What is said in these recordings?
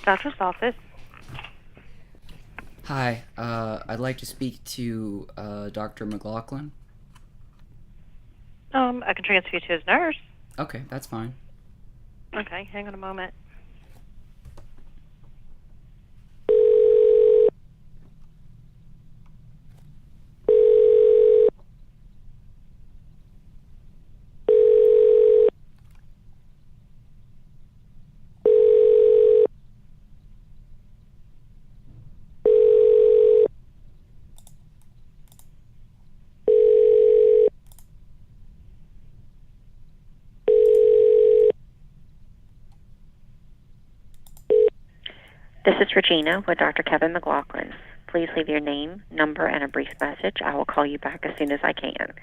Doctor's office. Hi, I'd like to speak to Dr. McLaughlin. I can transfer you to his nurse. Okay, that's fine. Okay, hang on a moment. This is Regina with Dr. Kevin McLaughlin. Please leave your name, number, and a brief message. I will call you back as soon as I can.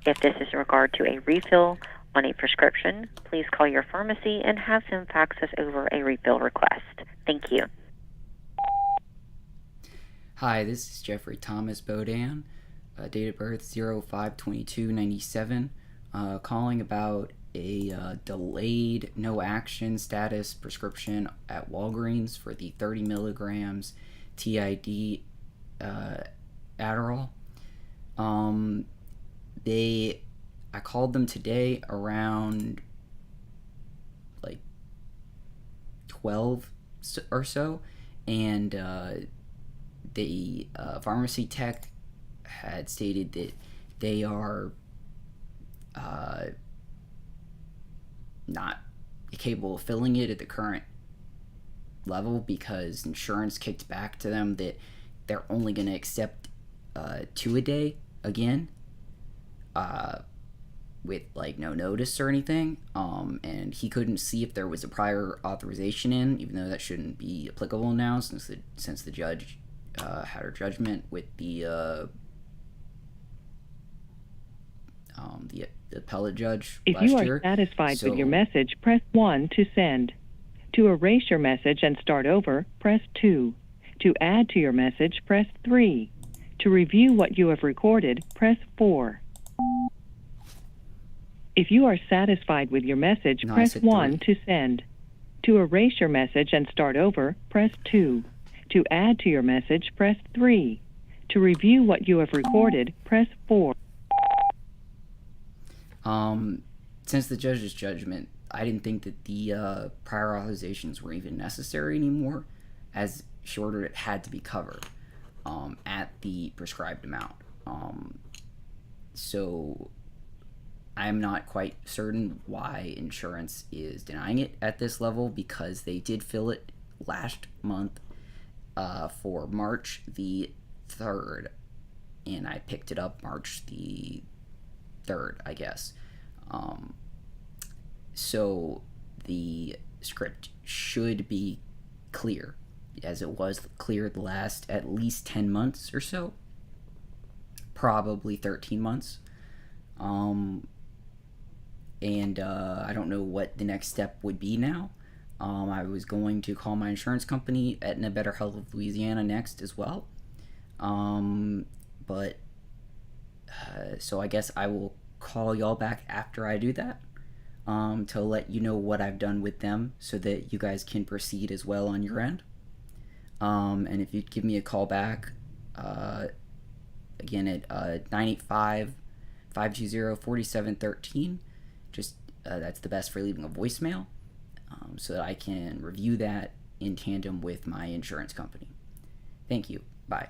If this is in regard to a refill on a prescription, please call your pharmacy and have them fax us over a refill request. Thank you. Hi, this is Jeffrey Thomas Bodin, date of birth 05/22/97, calling about a delayed no action status prescription at Walgreens for the 30 milligrams TiD Adderall. I called them today around like 12 or so, and the pharmacy tech had stated that they are not capable of filling it at the current level because insurance kicked back to them that they're only going to accept 2 a day again, with like no notice or anything. And he couldn't see if there was a prior authorization in, even though that shouldn't be applicable now since the judge had her judgment with the appellate judge If last you are year. satisfied with your message, press 1 to send. To erase your message and start over, press 2. To add to your message, press 3. To review what you have recorded, press 4. If you are satisfied with your message, press 1 to send. To erase your message and start over, press 2. To add to your message, press 3. To review what you have recorded, press 4. Since the judge's judgment, I didn't think that the prior authorizations were even necessary anymore, as she ordered it had to be covered at the prescribed amount. So I'm not quite certain why insurance is denying it at this level, because they did fill it last month for March the 3rd, and I picked it up March the 3rd, I guess. So the script should be clear, as it was clear the last at least 10 months or so, probably 13 months. And I don't know what the next step would be now. I was going to call my insurance company, Aetna Better Health of Louisiana, next as well. But so I guess I will call y'all back after I do that, to let you know what I've done with them, so that you guys can proceed as well on your end. And if you'd give me a call back, again at 985-520-4713, just that's the best for leaving a voicemail, so that I can review that in tandem with my insurance company. Thank you. Bye.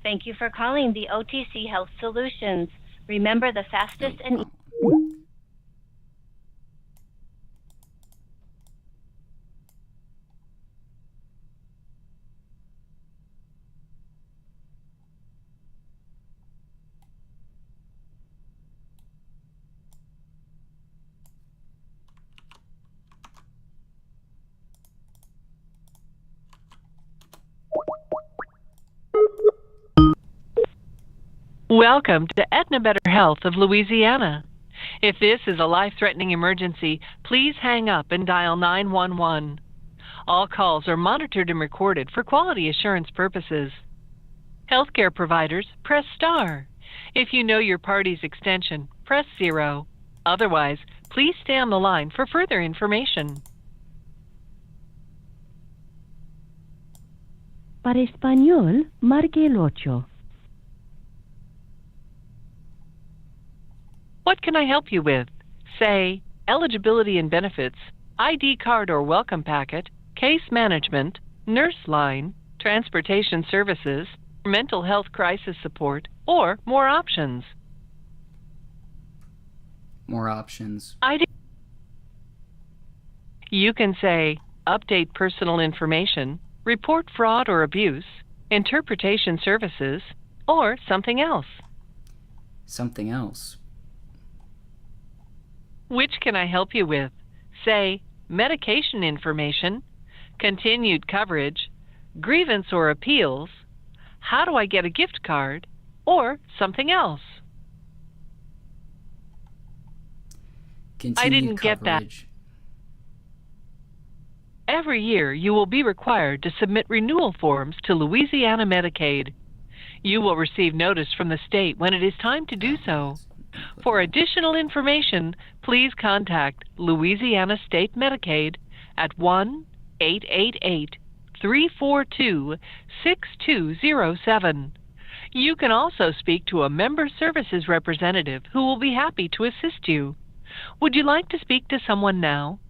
Thank you for calling the OTC Health Solutions. Remember, the fastest and Welcome to Aetna Better Health of Louisiana. If this is a life-threatening emergency, please hang up and dial 911. All calls are monitored and recorded for quality assurance purposes. Healthcare providers, press star. If you know your party's extension, press 0. Otherwise, please stay on the line for further information. Para español, marque el 8. What can I help you with? Say, eligibility and benefits, ID card or welcome packet, case management, nurse line, transportation services, mental health crisis support, or more options. More options. You can say, update personal information, report fraud or abuse, interpretation services, or something else. Something else. Which can I help you with? Say, medication information, continued coverage, grievance or appeals, how do I get a gift card, or something else. Continued I didn't get that. Every year, you will be required to submit renewal forms to Louisiana Medicaid. You will receive notice from the state when it is time to do so. For additional information, please contact Louisiana State Medicaid at 1-888-342-6207. You can also speak to a member services representative who will be happy to assist you. Would you like to speak to someone now?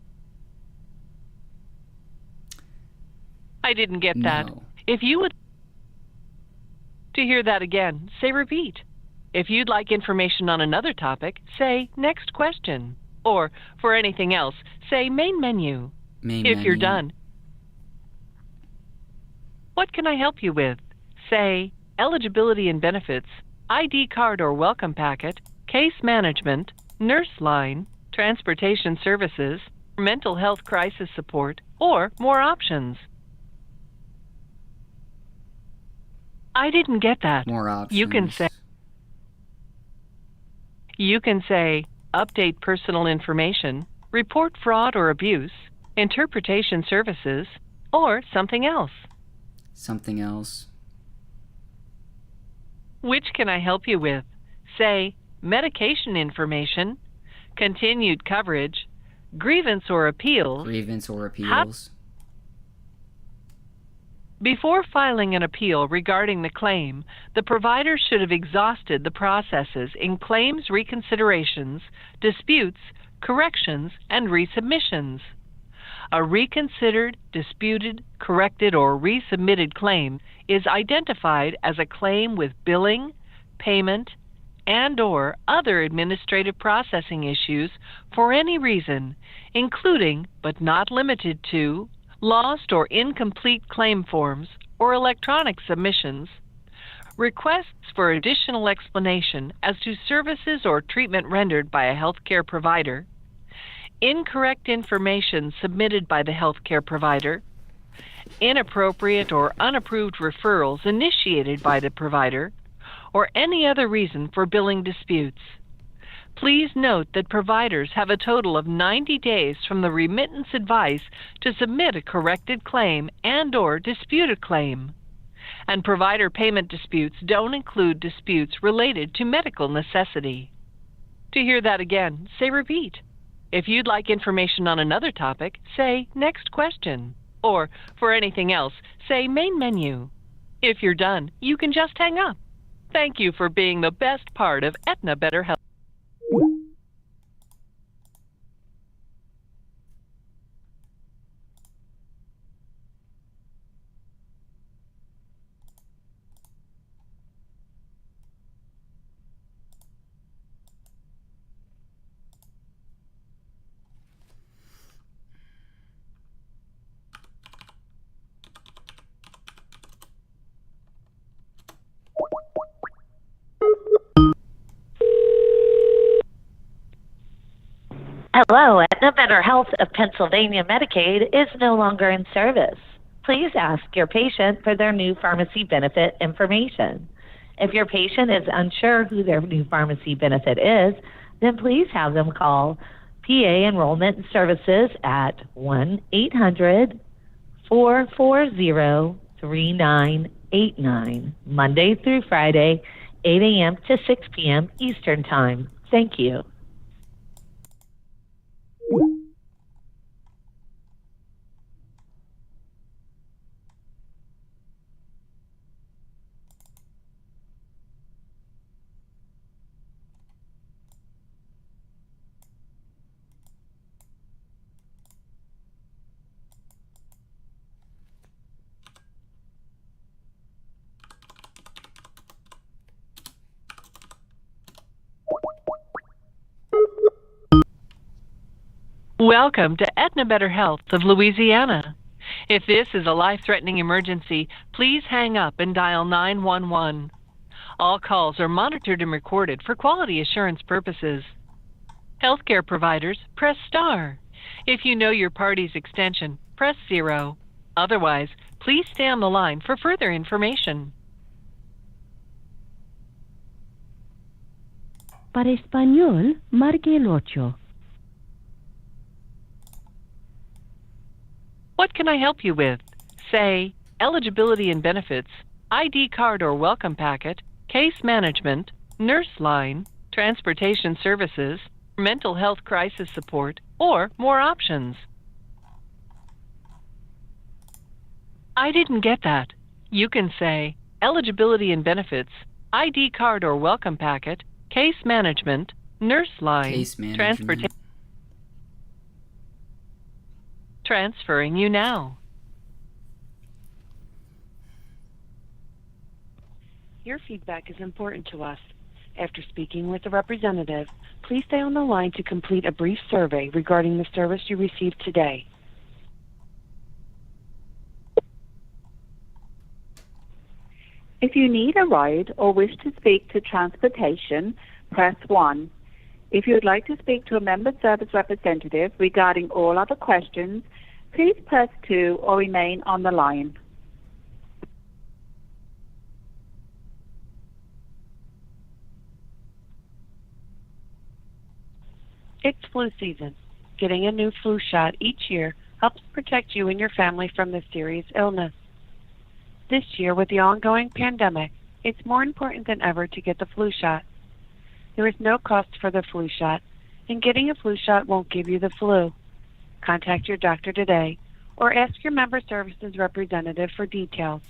I didn't get that. No. If you would to hear that again, say repeat. If you'd like information on another topic, say next question. Or for anything else, say main menu. If you're done, what can I help you with? Say eligibility and benefits, ID card or welcome packet, case management, nurse line, transportation services, mental health crisis support, or more options. I didn't get that. More options. You can say, update personal information, report fraud or abuse, interpretation services, or something else. Something else. Which can I help you with? Say, medication information, continued coverage, grievance or appeals. Grievance or appeals. Before filing an appeal regarding the claim, the provider should have exhausted the processes in claims reconsiderations, disputes, corrections, and resubmissions. A reconsidered, disputed, corrected, or resubmitted claim is identified as a claim with billing, payment, and/or other administrative processing issues for any reason, including, but not limited to, lost or incomplete claim forms or electronic submissions, requests for additional explanation as to services or treatment rendered by a healthcare provider, incorrect information submitted by the healthcare provider, inappropriate or unapproved referrals initiated by the provider, or any other reason for billing disputes. Please note that providers have a total of 90 days from the remittance advice to submit a corrected claim and/or disputed claim. And provider payment disputes don't include disputes related to medical necessity. To hear that again, say repeat. If you'd like information on another topic, say next question. Or for anything else, say main menu. If you're done, you can just hang up. Thank you for being the best part of Aetna Better Health. Hello, Aetna Better Health of Pennsylvania Medicaid is no longer in service. Please ask your patient for their new pharmacy benefit information. If your patient is unsure who their new pharmacy benefit is, then please have them call PA Enrollment Services at 1-800-440-3989, Monday through Friday, 8 a.m. to 6 p.m. Eastern Time. Thank you. Welcome to Aetna Better Health of Louisiana. If this is a life-threatening emergency, please hang up and dial 911. All calls are monitored and recorded for quality assurance purposes. Healthcare providers, press star. If you know your party's extension, press 0. Otherwise, please stay on the line for further information. Para español, marque el 8. What can I help you with? Say, eligibility and benefits, ID card or welcome packet, case management, nurse line, transportation services, mental health crisis support, or more options. I didn't get that. You can say, eligibility and benefits, ID card or welcome packet, case management, nurse line, transportation. Transferring you now. Your feedback is important to us. After speaking with a representative, please stay on the line to complete a brief survey regarding the service you received today. If you need a ride or wish to speak to transportation, press 1. If you would like to speak to a member service representative regarding all other questions, please press 2 or remain on the line. It's flu season. Getting a new flu shot each year helps protect you and your family from this serious illness. This year, with the ongoing pandemic, it's more important than ever to get the flu shot. There is no cost for the flu shot, and getting a flu shot won't give you the flu. Contact your doctor today or ask your member services representative for details.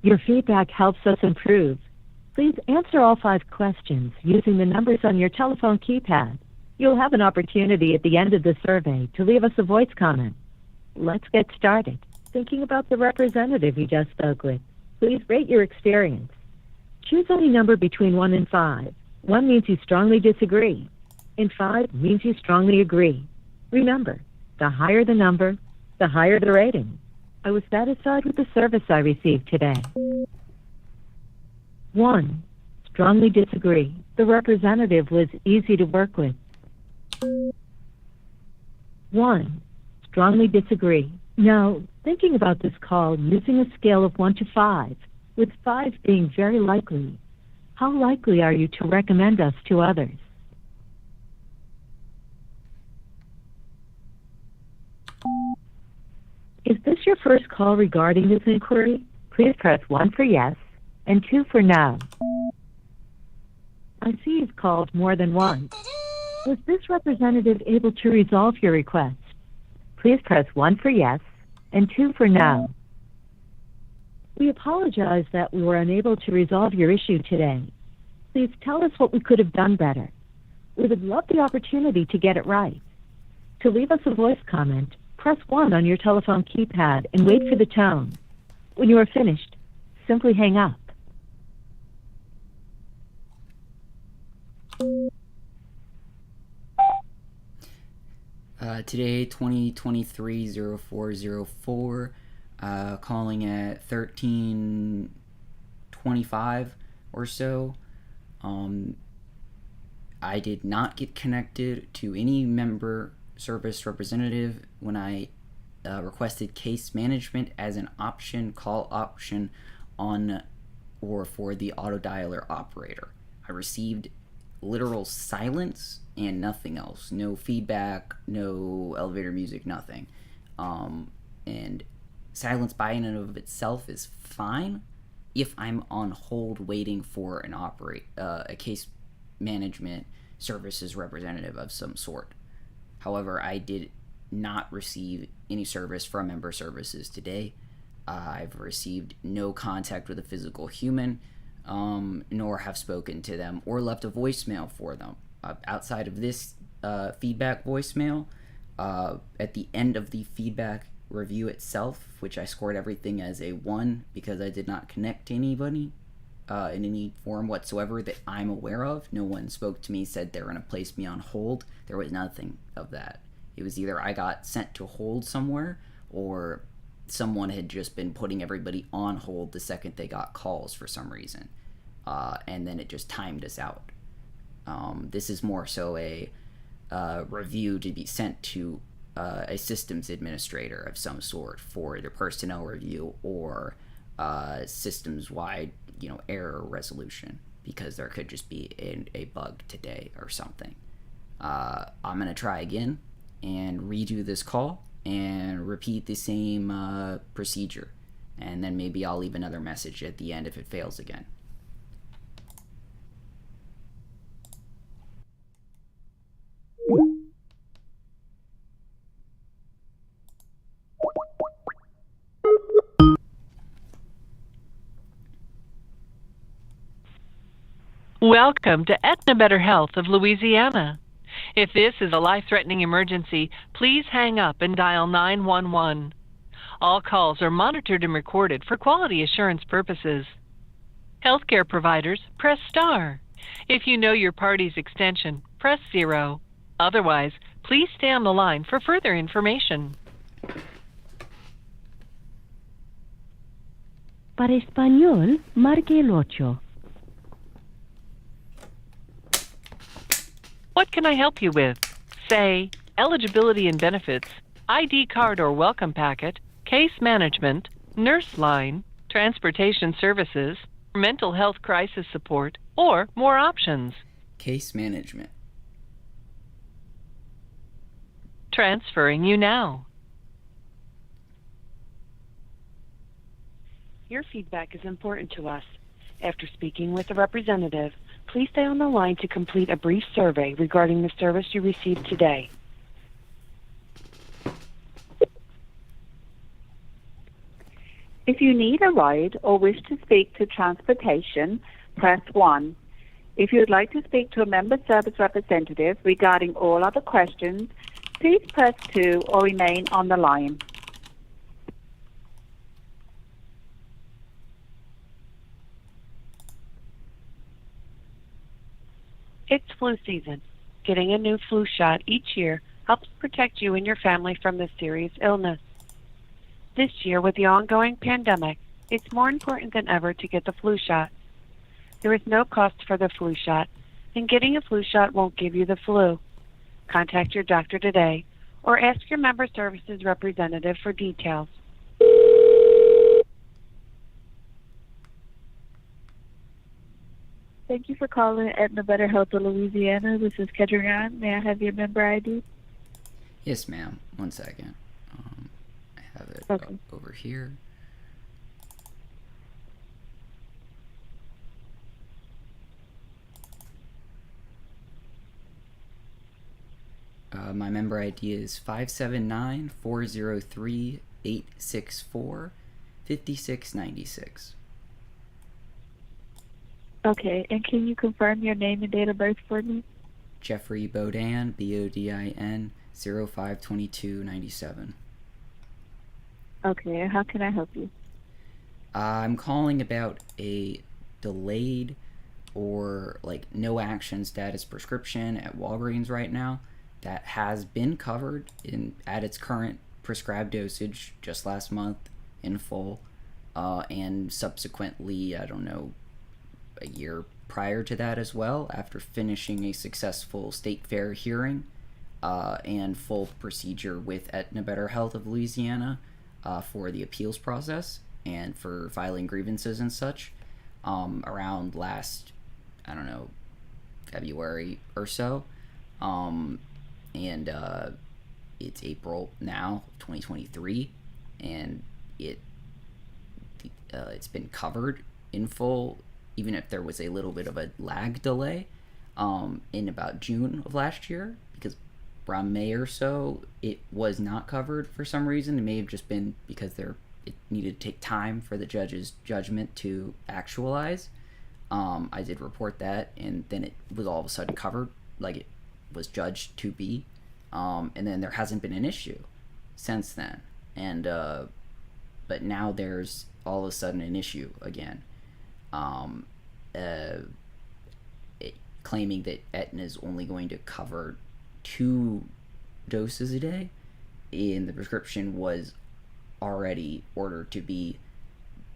Your feedback helps us improve. Please answer all 5 questions using the numbers on your telephone keypad. You'll have an opportunity at the end of the survey to leave us a voice comment. Let's get started. Thinking about the representative you just spoke with, please rate your experience. Choose any number between 1 and 5. 1 means you strongly disagree, and 5 means you strongly agree. Remember, the higher the number, the higher the rating. I was satisfied with the service I received today. 1. Strongly disagree. The representative was easy to work with. 1. Strongly disagree. Now, thinking about this call using a scale of 1 to 5, with 5 being very likely, how likely are you to recommend us to others? Is this your first call regarding this inquiry? Please press 1 for yes and 2 for no. I see you've called more than once. Was this representative able to resolve your request? Please press 1 for yes and 2 for no. We apologize that we were unable to resolve your issue today. Please tell us what we could have done better. We would love the opportunity to get it right. To leave us a voice comment, press 1 on your telephone keypad and wait for the tone. When you are finished, simply hang up. Today, 2023-0404, calling at 1325 or so. I did not get connected to any member service representative when I requested case management as an option, call option on or for the auto dialer operator. I received literal silence and nothing else. No feedback, no elevator music, nothing. And silence by and of itself is fine if I'm on hold waiting for an a case management services representative of some sort. However, I did not receive any service from member services today. I've received no contact with a physical human, nor have spoken to them or left a voicemail for them. Outside of this feedback voicemail, at the end of the feedback review itself, which I scored everything as a 1 because I did not connect to anybody in any form whatsoever that I'm aware of. No one spoke to me, said they were going to place me on hold. There was nothing of that. It was either I got sent to hold somewhere or someone had just been putting everybody on hold the second they got calls for some reason. And then it just timed us out. This is more so a review to be sent to a systems administrator of some sort for their personnel review or systems-wide, error resolution, because there could just be a bug today or something. I'm going to try again and redo this call and repeat the same procedure, and then maybe I'll leave another message at the end if it fails again. Welcome to Aetna Better Health of Louisiana. If this is a life-threatening emergency, please hang up and dial 911. All calls are monitored and recorded for quality assurance purposes. Healthcare providers, press star. If you know your party's extension, press 0. Otherwise, please stay on the line for further information. Para español, marque el 8. What can I help you with? Say, eligibility and benefits, ID card or welcome packet, case management, nurse line, transportation services, mental health crisis support, or more options. Case management. Transferring you now. Your feedback is important to us. After speaking with a representative, please stay on the line to complete a brief survey regarding the service you received today. If you need a ride or wish to speak to transportation, press 1. If you would like to speak to a member service representative regarding all other questions, please press 2 or remain on the line. It's flu season. Getting a new flu shot each year helps protect you and your family from this serious illness. This year, with the ongoing pandemic, it's more important than ever to get the flu shot. There is no cost for the flu shot, and getting a flu shot won't give you the flu. Contact your doctor today or ask your member services representative for details. Thank you for calling Aetna Better Health of Louisiana. This is Kedrian. May I have your member ID? Yes, ma'am. 1 second. I have it over here. My member ID is 579-403-864-5696. Okay, and can you confirm your name and date of birth for me? Jeffrey Bodin, Bodin, 05/22/97. Okay, and how can I help you? I'm calling about a delayed or like no action status prescription at Walgreens right now that has been covered at its current prescribed dosage just last month in full, and subsequently, I don't know, a year prior to that as well, after finishing a successful state fair hearing and full procedure with Aetna Better Health of Louisiana for the appeals process and for filing grievances and such around last, I don't know, February or so. And it's April now, 2023, and it's been covered in full, even if there was a little bit of a lag delay in about June of last year, because around May or so it was not covered for some reason. It may have just been because it needed to take time for the judge's judgment to actualize. I did report that, and then it was all of a sudden covered, like it was judged to be, and then there hasn't been an issue since then, and but now there's all of a sudden an issue again, claiming that Aetna is only going to cover 2 doses a day, and the prescription was already ordered to be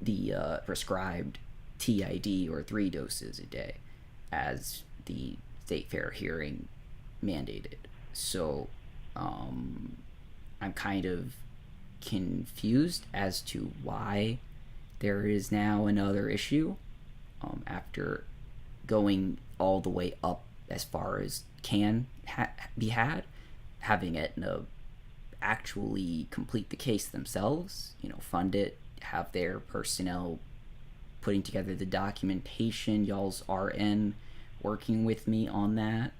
the prescribed TiD, or 3 doses a day, as the state fair hearing mandated. So I'm kind of confused as to why there is now another issue after going all the way up as far as can be had, having Aetna actually complete the case themselves, fund it, have their personnel putting together the documentation, y'all's RN working with me on that,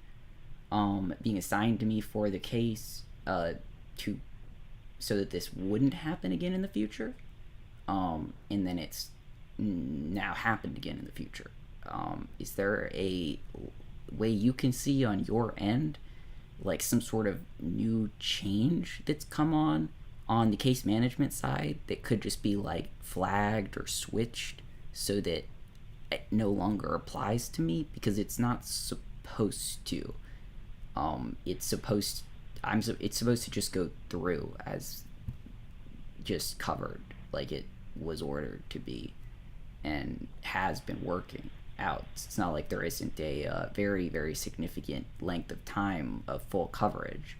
being assigned to me for the case so that this wouldn't happen again in the future, and then it's now happened again in the future. Is there a way you can see on your end, like some sort of new change that's come on the case management side that could just be like flagged or switched so that it no longer applies to me? Because it's not supposed to. It's supposed to just go through as just covered, like it was ordered to be, and has been working out. It's not like there isn't a very, very significant length of time of full coverage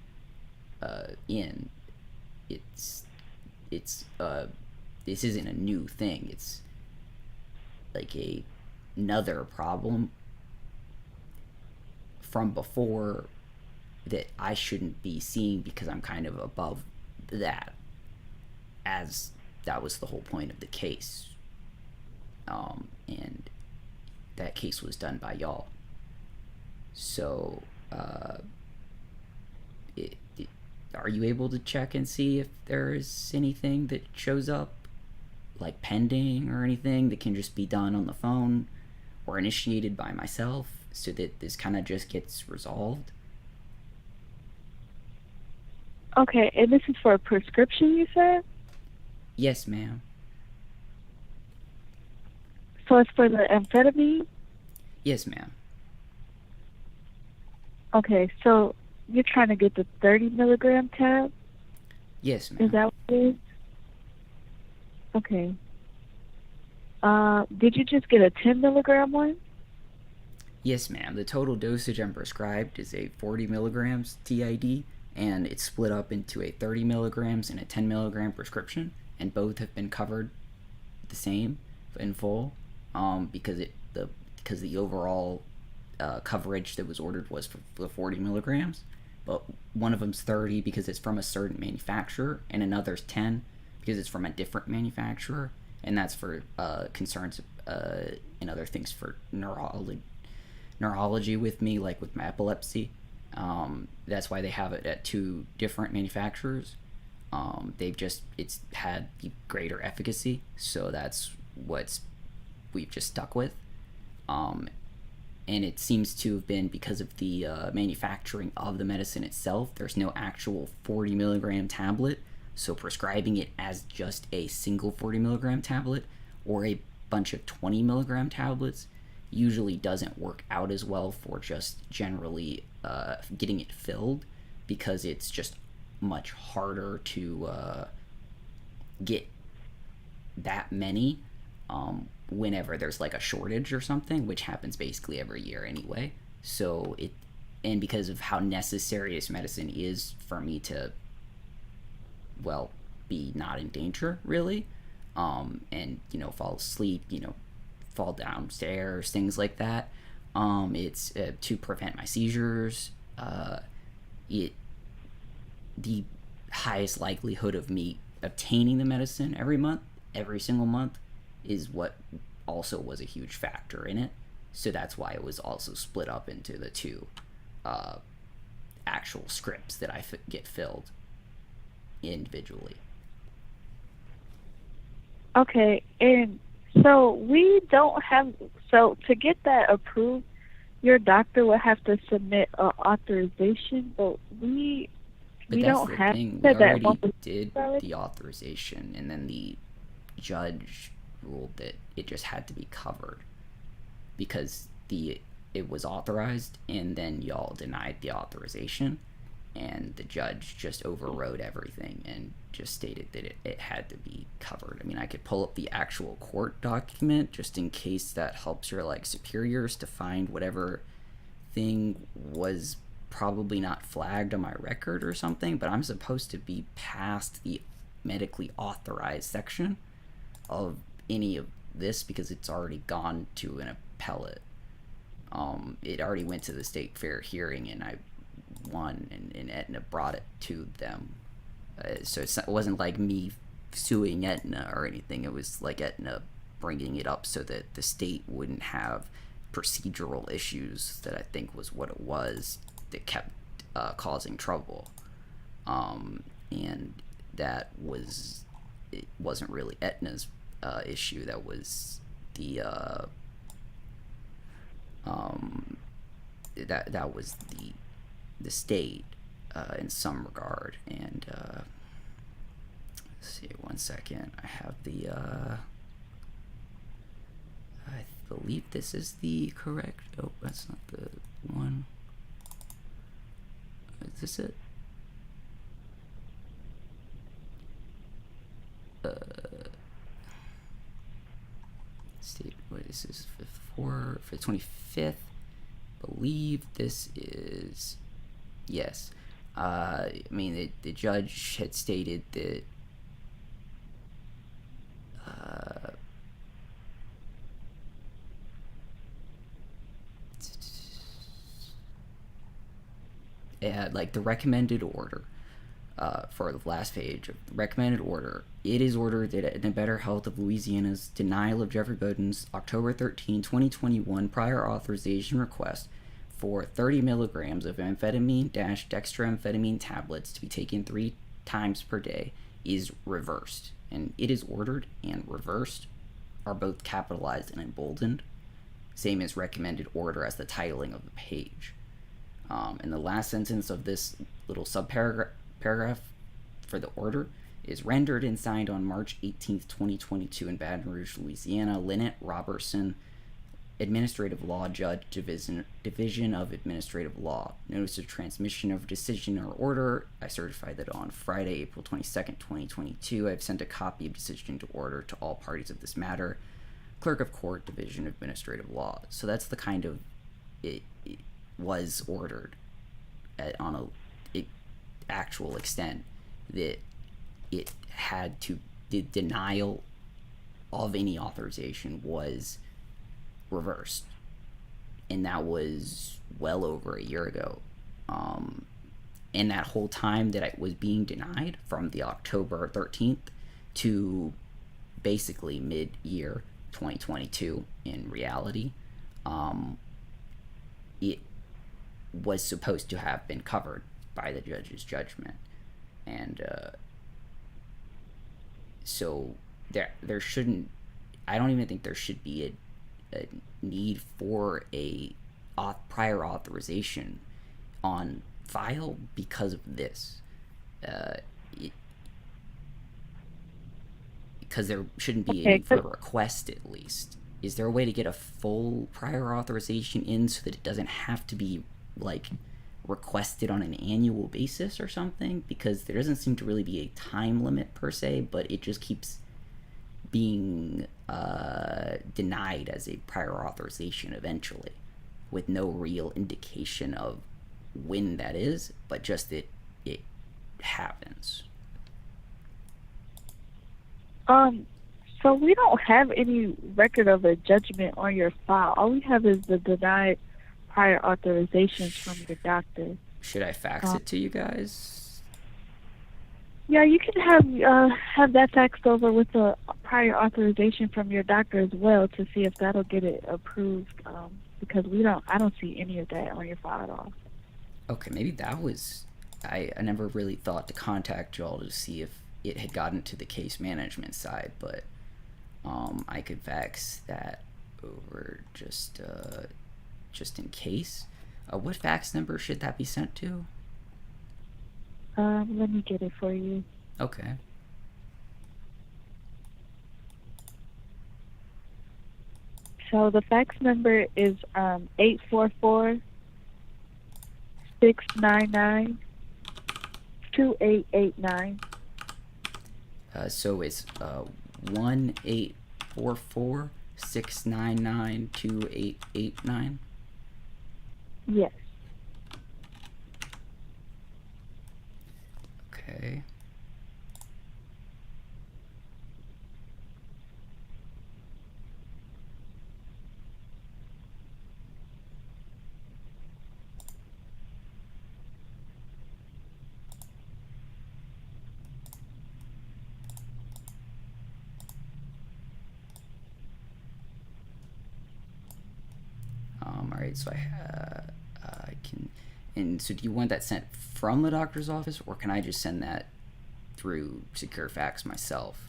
this isn't a new thing. It's like another problem from before that I shouldn't be seeing, because I'm kind of above that, as that was the whole point of the case, and that case was done by y'all. So are you able to check and see if there is anything that shows up like pending or anything that can just be done on the phone or initiated by myself so that this kind of just gets resolved? Okay, and this is for a prescription, you said? Yes, ma'am. So it's for the amphetamine? Yes, ma'am. Okay, so you're trying to get the 30 milligram tab? Yes, ma'am. Is that what it is? Okay. Did you just get a 10 milligram one? Yes, ma'am. The total dosage I'm prescribed is a 40 milligrams TID, and it's split up into a 30 milligrams and a 10 milligram prescription, and both have been covered the same in full, because the overall coverage that was ordered was for the 40 milligrams, but one of them's 30 because it's from a certain manufacturer, and another's 10 because it's from a different manufacturer, and that's for concerns and other things for neurology with me, like with my epilepsy. That's why they have it at 2 different manufacturers. It's had the greater efficacy, so that's what we've just stuck with. And it seems to have been because of the manufacturing of the medicine itself. There's no actual 40 milligram tablet, so prescribing it as just a single 40 milligram tablet or a bunch of 20 milligram tablets usually doesn't work out as well for just generally getting it filled, because it's just much harder to get that many whenever there's like a shortage or something, which happens basically every year anyway. So and because of how necessary this medicine is for me to, well, be not in danger really, and fall asleep, fall downstairs, things like that, it's to prevent my seizures. The highest likelihood of me obtaining the medicine every single month, is what also was a huge factor in it. So that's why it was also split up into the 2 actual scripts that I get filled individually. Okay, and so we don't have, so to get that approved, your doctor would have to submit an authorization, but we don't have thing. that. We already did the authorization, and then the judge ruled that it just had to be covered because it was authorized, and then y'all denied the authorization, and the judge just overrode everything and just stated that it had to be covered. I mean, I could pull up the actual court document just in case that helps your superiors to find whatever thing was probably not flagged on my record or something, but I'm supposed to be past the medically authorized section of any of this because it's already gone to an appellate. It already went to the state fair hearing, and I won, and Aetna brought it to them. So it wasn't like me suing Aetna or anything. It was like Aetna bringing it up so that the state wouldn't have procedural issues, that I think was what it was that kept causing trouble. And that it wasn't really Aetna's issue. That was the that was the state in some regard. And let's see, one second. I have the I believe this is the correct. Oh, that's not the one. Is this it? See, what is this? For the 25th. Believe this is, yes. I mean, the judge had stated that it had the recommended order for the last page of the recommended order. It is ordered that in the better health of Louisiana's denial of Jeffrey Bodin's October 13, 2021 prior authorization request for 30 milligrams of amphetamine-dextroamphetamine tablets to be taken 3 times per day is reversed. And "it is ordered" and "reversed" are both capitalized and emboldened, same as "recommended order" as the titling of the page. And the last sentence of this little subparagraph for the order is "rendered and signed on March 18th, 2022 in Baton Rouge, Louisiana, Lynette Robertson, Administrative Law Judge, Division of Administrative Law. Notice of transmission of decision or order. I certified that on Friday, April 22nd, 2022. I've sent a copy of decision to order to all parties of this matter. Clerk of Court, Division of Administrative Law." So that's the kind of it was ordered on a actual extent that it had to, the denial of any authorization was reversed, and that was well over a year ago. And that whole time that it was being denied, from the October 13th to basically mid-year 2022 in reality, it was supposed to have been covered by the judge's judgment. And so there shouldn't, I don't even think there should be a need for a prior authorization on file because of this. Because there shouldn't be any for a request, at least. Is there a way to get a full prior authorization in so that it doesn't have to be like requested on an annual basis or something? Because there doesn't seem to really be a time limit per se, but it just keeps being denied as a prior authorization eventually, with no real indication of when that is, but just that it happens. So we don't have any record of a judgment on your file. All we have is the denied prior authorizations from your doctor. Should I fax it to you guys? Yeah, you can have that faxed over with the prior authorization from your doctor as well to see if that'll get it approved. Because I don't see any of that on your file at all. Okay, maybe that was, I never really thought to contact y'all to see if it had gotten to the case management side, but I could fax that over just in case. What fax number should that be sent to? Let me get it for you. Okay. So the fax number is 844-699-2889. So it's 1-844-699-2889. Yes. Okay. Alright, so I can, and so do you want that sent from the doctor's office, or can I just send that through secure fax myself?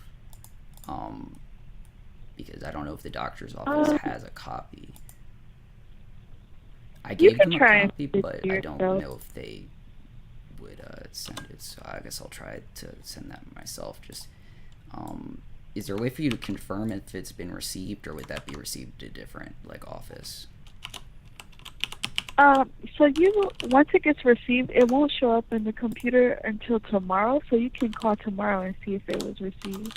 Because I don't know if the doctor's office has a copy. I gave them a copy, but I don't know if they would send it, so I guess I'll try to send that myself. Just is there a way for you to confirm if it's been received, or would that be received at a different office? So once it gets received, it won't show up in the computer until tomorrow, so you can call tomorrow and see if it was received.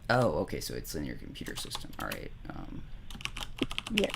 Oh, okay, so it's in your computer system. All right. Yeah.